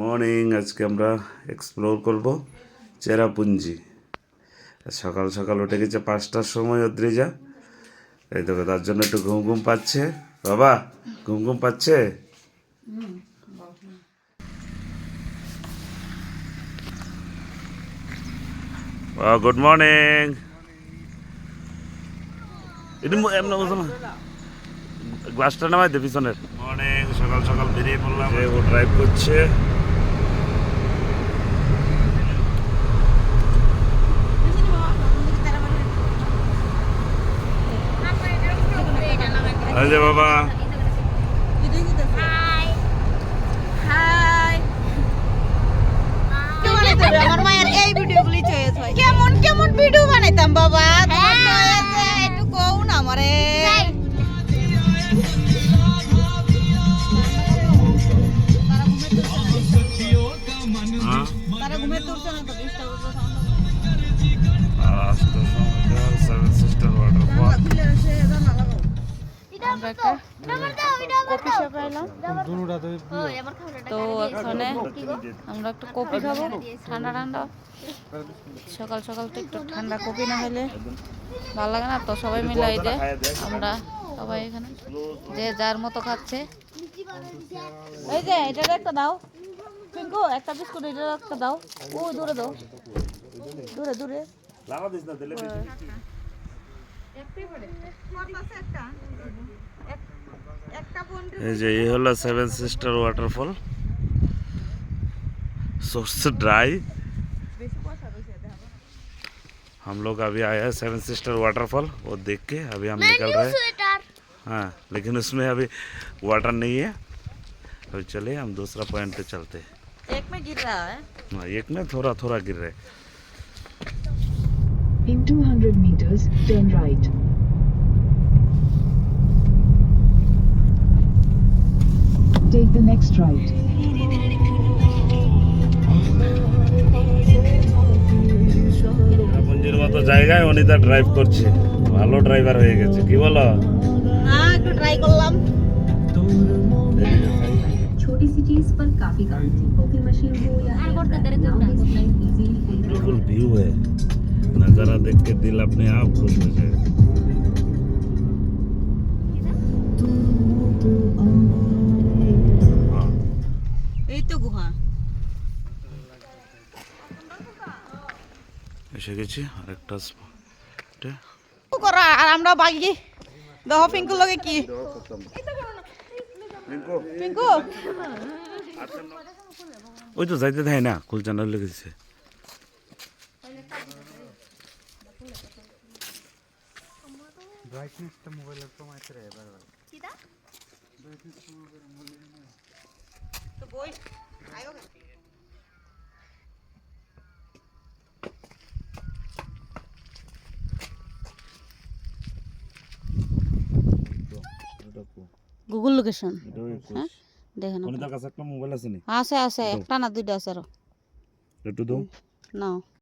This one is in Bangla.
মর্নিং। আজকে আমরা এক্সপ্লোর করব চেরাপুঞ্জি। সকাল সকাল উঠে গেছে 5টার সময় অদ্রিজা, এই দেখো তার জন্য একটু ঘুম ঘুম পাচ্ছে। বাবা ঘুম ঘুম পাচ্ছে? Good morning. এমনি বুঝো না, গ্লাসটা নামাই দে পিছনের। মর্নিং, সকাল সকাল বেরিয়ে পড়লাম। ও ড্রাইভ করছে। এই যে বাবা, আমার মায়ের এই ভিডিওগুলি চয়েস হয়। কেমন কেমন ভিডিও বানাইতাম বাবা, একটু কও না আমারে। তারা ঘুমের তুলছে না তো ডিস্টার্ব করবে। Seven sister waterfall. আমরা একটা কফি শপে এলাম, তো এখানে আমরা একটা কফি খাবো ঠান্ডা ঠান্ডা। সকাল সকাল তো একটু ঠান্ডা কফি না হলে ভালো লাগে না, তো সবাই মিলে এই যে আমরা সবাই এখানে যে যার মতো খাচ্ছে। এই যে এটা একটা দাও পিঙ্কু, একটা বিস্কুট এটা একটা দাও। ও দূরে দাও, দূরে দূরে। এই যে এই হলো seven sister waterfall. Source dry. हम लोग अभी आए हैं सेवन सिस्टर वाटरफॉल, वो देख के अभी हम निकल रहे हैं। हाँ, लेकिन उसमें अभी वाटर नहीं है। अभी चले हम दूसरा पॉइंट पे चलते हैं। एक में गिर रहा है। हाँ, एक में थोड़ा थोड़ा गिर रहे। In 200 meters, turn right. Take the next right. চেরাপুঞ্জির মতো জায়গায় অনিতা ড্রাইভ করছে, ভালো ড্রাইভার হয়ে গেছে, কি বলো? হ্যাঁ, একটু ট্রাই করলাম। छोटी सी चीज पर काफी काम थी। कॉफी मशीन हो या बिल्कुल व्यू है, नज़ारा देख के दिल अपने आप खुश हो जाए। हाँ, এই তো গুহা। এসে গেছি আরেকটা স্পটে। করা আর আমরা বাগি দেখো পিঙ্কুর লগে কি পিঙ্কু ওই তো যাইতে দেয় না, কুলচান্ডা লেগেছে। তো বই আয়ো। গুগল লোকেশন হ্যাঁ দেখেন, অনিতার কাছে একটা মোবাইল আছে নি? আছে আছে, একটা না দুইটা আছে আরো। একটু দাও। নাও